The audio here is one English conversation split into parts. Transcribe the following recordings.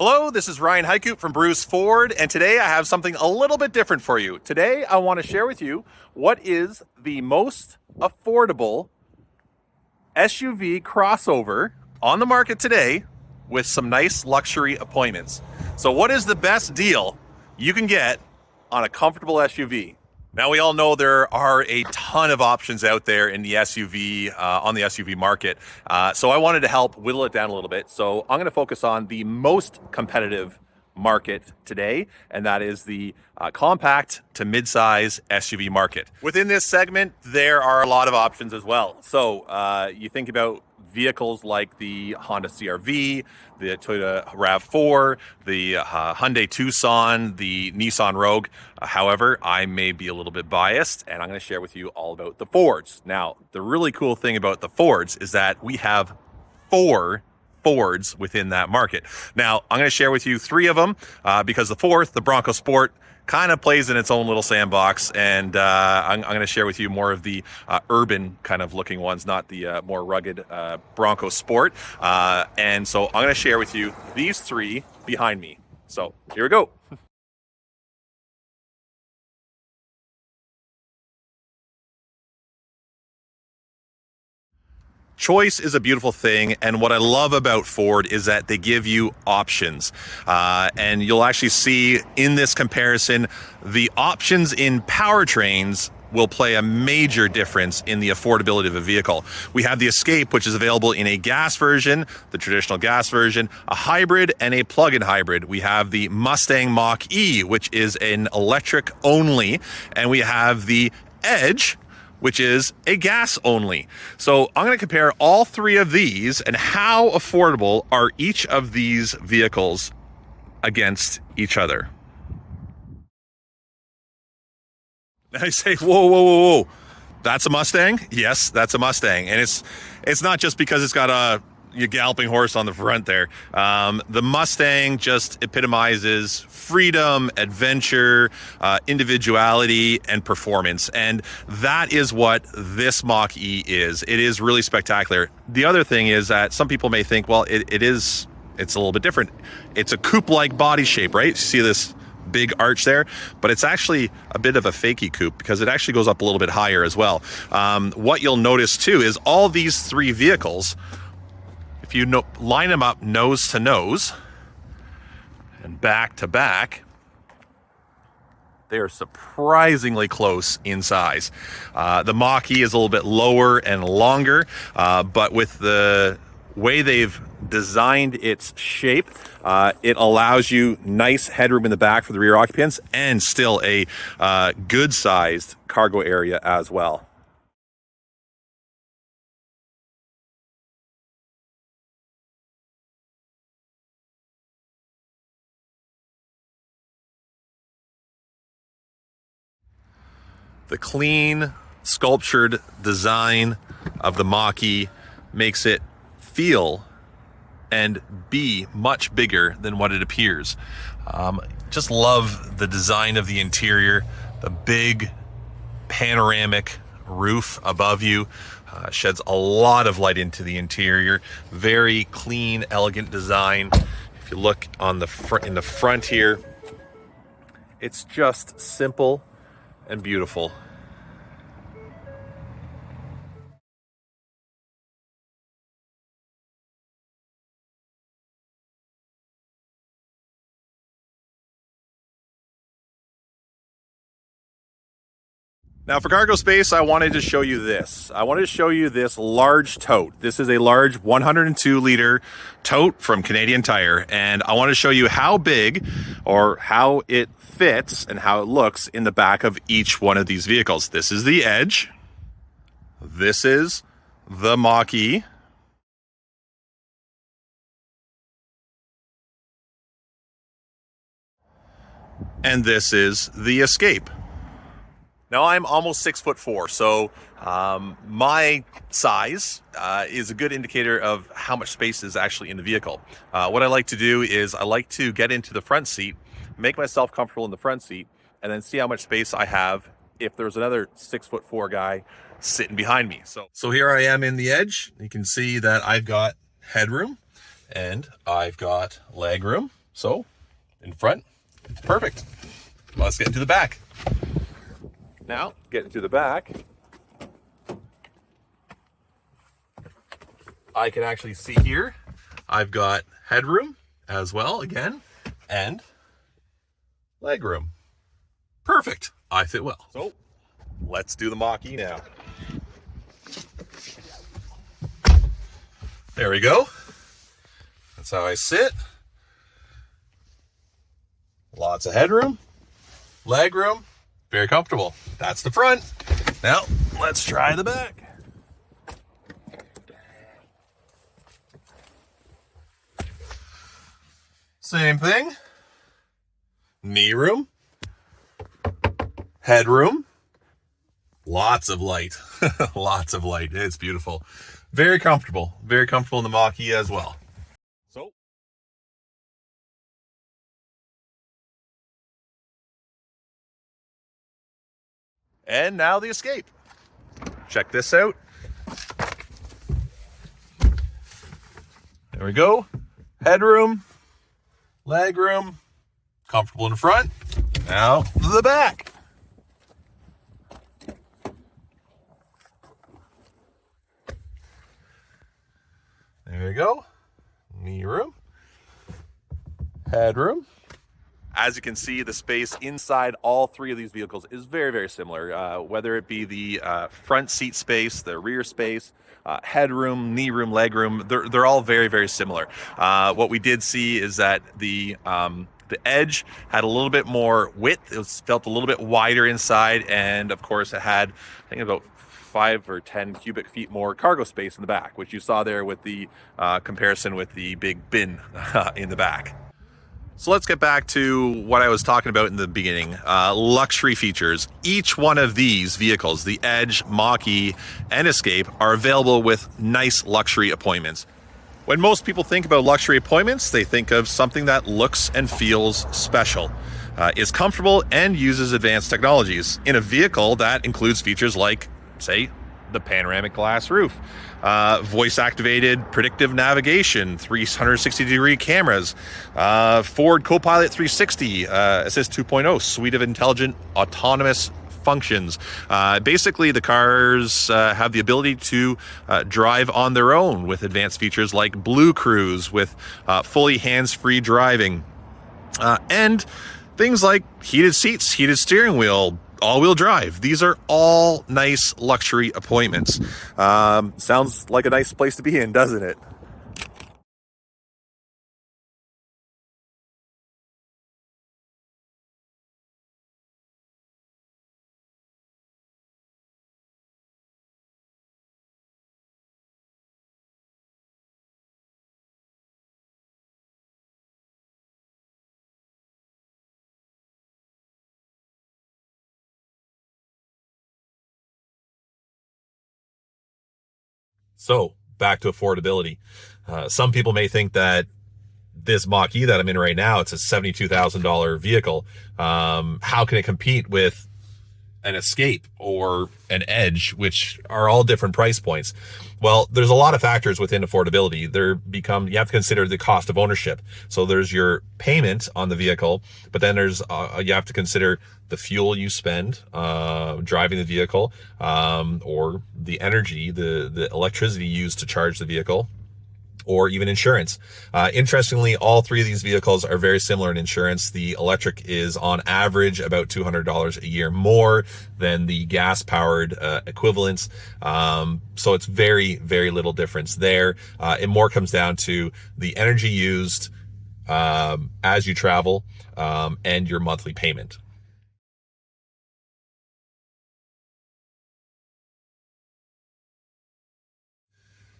Hello, this is 𝗪𝗪𝗧 from Bruce Ford, and today I have something a little bit different for you. Today I want to share with you what is the most affordable SUV crossover on the market today with some nice luxury appointments. So what is the best deal you can get on a comfortable SUV? Now, we all know there are a ton of options out there in the SUV, on the SUV market. So I wanted to help whittle it down a little bit. So I'm going to focus on the most competitive market today, and that is the compact to mid-size SUV market. Within this segment, there are a lot of options as well. So you think about vehicles like the Honda CR-V, the Toyota RAV4, the Hyundai Tucson, the Nissan Rogue. However, I may be a little bit biased, and I'm going to share with you all about the Fords. Now, the really cool thing about the Fords is that we have 4 Fords within that market. Now, I'm going to share with you 3 of them because the fourth, the Bronco Sport, kind of plays in its own little sandbox, and I'm going to share with you more of the urban kind of looking ones, not the more rugged Bronco Sport. And so I'm going to share with you these 3 behind me. So here we go. Choice is a beautiful thing, and what I love about Ford is that they give you options. And you'll actually see in this comparison, the options in powertrains will play a major difference in the affordability of a vehicle. We have the Escape, which is available in a gas version, the traditional gas version, a hybrid, and a plug-in hybrid. We have the Mustang Mach-E, which is an electric only, and we have the Edge, which is a gas only. So I'm going to compare all 3 of these and how affordable are each of these vehicles against each other. Now you say, whoa, that's a Mustang? Yes, that's a Mustang. And it's not just because it's got your galloping horse on the front there. The Mustang just epitomizes freedom, adventure, individuality, and performance. And that is what this Mach-E is. It is really spectacular. The other thing is that some people may think, well, it's a little bit different. It's a coupe-like body shape, right? You see this big arch there, but it's actually a bit of a fakey coupe because it actually goes up a little bit higher as well. What you'll notice too is all these 3 vehicles, if you line them up nose to nose and back to back, they are surprisingly close in size. The Mach-E is a little bit lower and longer, but with the way they've designed its shape, it allows you nice headroom in the back for the rear occupants and still a good sized cargo area as well. The clean, sculptured design of the Mach-E makes it feel and be much bigger than what it appears. Just love the design of the interior, the big panoramic roof above you sheds a lot of light into the interior. Very clean, elegant design. If you look on the in the front here, it's just simple and beautiful. Now for cargo space, I wanted to show you this. I wanted to show you this large tote. This is a large 102-liter tote from Canadian Tire, and I want to show you how big or how it fits and how it looks in the back of each one of these vehicles. This is the Edge. This is the Mach-E. And this is the Escape. Now I'm almost 6'4", so my size is a good indicator of how much space is actually in the vehicle. What I like to do is I like to get into the front seat, make myself comfortable in the front seat, and then see how much space I have if there's another 6'4" guy sitting behind me. So here I am in the Edge. You can see that I've got headroom and I've got leg room. So in front, it's perfect. Let's get into the back. Now, get into the back. I can actually see here, I've got headroom as well, again, and leg room. Perfect. I fit well. So let's do the Mach-E now. There we go. That's how I sit. Lots of headroom, leg room, very comfortable. That's the front. Now let's try the back. Same thing. Knee room, headroom, lots of light. Lots of light. It's beautiful. Very comfortable in the Mach-E as well. So and now the Escape. Check this out. There we go. Headroom, leg room, comfortable in front. Now the back. There you go. Knee room, headroom. As you can see, the space inside all three of these vehicles is very, very similar. Whether it be the front seat space, the rear space, headroom, knee room, leg room, they're all very, very similar. What we did see is that the Edge had a little bit more width. It felt a little bit wider inside, and of course, it had, I think, about 5 or 10 cubic feet more cargo space in the back, which you saw there with the comparison with the big bin in the back. So let's get back to what I was talking about in the beginning, luxury features. Each one of these vehicles, the Edge, Mach-E, and Escape, are available with nice luxury appointments. When most people think about luxury appointments, they think of something that looks and feels special, is comfortable, and uses advanced technologies in a vehicle that includes features like, say, the panoramic glass roof, voice-activated predictive navigation, 360-degree cameras, Ford Copilot 360, Assist 2.0, suite of intelligent autonomous functions. Basically, the cars have the ability to drive on their own with advanced features like Blue Cruise with fully hands-free driving, and things like heated seats, heated steering wheel, all-wheel drive. These are all nice luxury appointments. Sounds like a nice place to be in, doesn't it? So back to affordability. Some people may think that this Mach-E that I'm in right now, it's a $72,000 vehicle. How can it compete with an Escape or an Edge, which are all different price points? Well, there's a lot of factors within affordability. You have to consider the cost of ownership. So there's your payment on the vehicle, but then you have to consider the fuel you spend driving the vehicle, or the energy, the electricity used to charge the vehicle, or even insurance. Interestingly, all three of these vehicles are very similar in insurance. The electric is on average about $200 a year more than the gas-powered equivalents. So it's very, very little difference there. It more comes down to the energy used as you travel, and your monthly payment.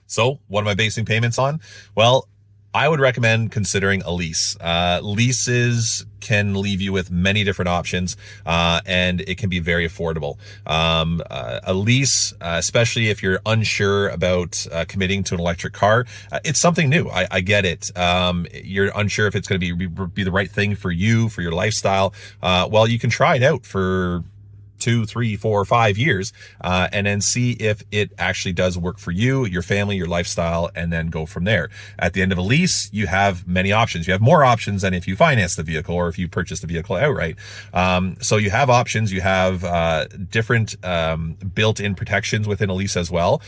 So what am I basing payments on? Well, I would recommend considering a lease. Leases can leave you with many different options, and it can be very affordable. A lease, especially if you're unsure about committing to an electric car, it's something new. I get it. You're unsure if it's going to be the right thing for you, for your lifestyle. Well, you can try it out for 2, 3, 4, 5 years, and then see if it actually does work for you, your family, your lifestyle, and then go from there. At the end of a lease, you have many options. You have more options than if you finance the vehicle or if you purchase the vehicle outright. So you have options. You have different built-in protections within a lease as well,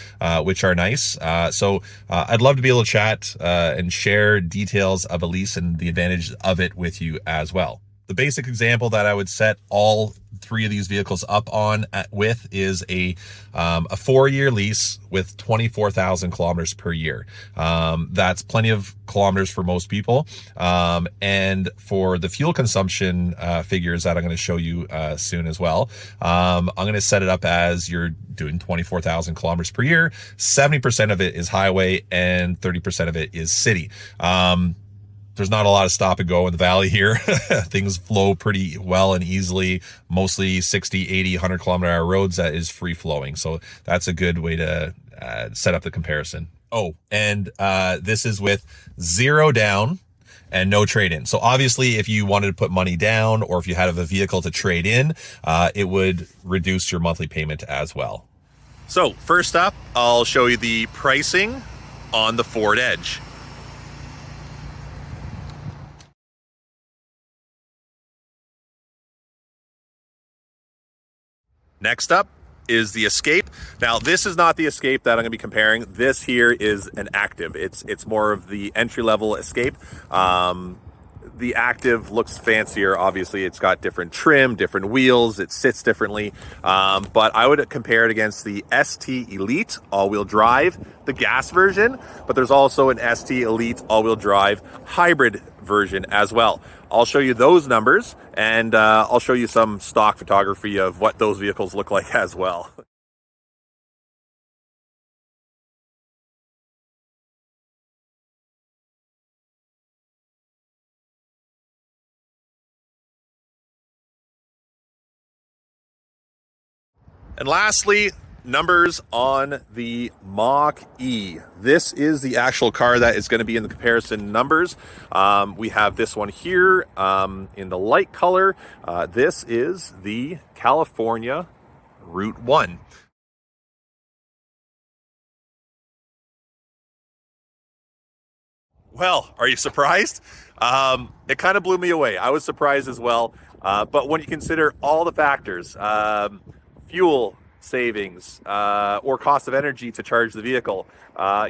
which are nice. So I'd love to be able to chat and share details of a lease and the advantage of it with you as well. The basic example that I would set all 3 of these vehicles up on with is a 4-year lease with 24,000 kilometers per year. That's plenty of kilometers for most people. And for the fuel consumption figures that I'm going to show you soon as well, I'm going to set it up as you're doing 24,000 kilometers per year. 70% of it is highway and 30% of it is city. There's not a lot of stop and go in the valley here. Things flow pretty well and easily, mostly 60, 80, 100 kilometer hour roads that is free flowing. So that's a good way to set up the comparison. Oh, and this is with 0 down and no trade-in. So obviously if you wanted to put money down or if you had a vehicle to trade in, it would reduce your monthly payment as well. So first up, I'll show you the pricing on the Ford Edge. Next up is the Escape. Now, this is not the Escape that I'm going to be comparing. This here is an Active. It's more of the entry-level Escape. The Active looks fancier. Obviously, it's got different trim, different wheels. It sits differently. But I would compare it against the ST Elite all-wheel drive, the gas version. But there's also an ST Elite all-wheel drive hybrid version as well. I'll show you those numbers, and I'll show you some stock photography of what those vehicles look like as well. And lastly, numbers on the Mach-E. This is the actual car that is going to be in the comparison numbers. We have this one here in the light color. This is the California Route 1. Well, are you surprised? It kind of blew me away. I was surprised as well. But when you consider all the factors, fuel savings or cost of energy to charge the vehicle,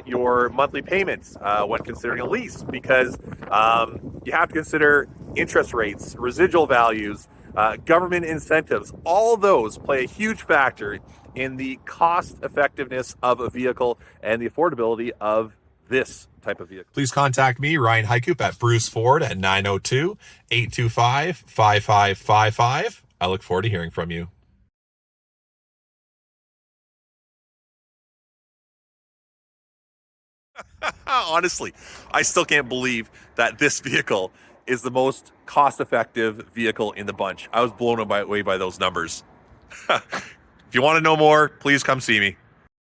your monthly payments when considering a lease, because you have to consider interest rates, residual values, government incentives. All those play a huge factor in the cost effectiveness of a vehicle and the affordability of this type of vehicle. Please contact me, Ryan Heikup, at Bruce Ford at 902-825-5555. I look forward to hearing from you. Honestly, I still can't believe that this vehicle is the most cost-effective vehicle in the bunch. I was blown away by those numbers. If you want to know more, please come see me.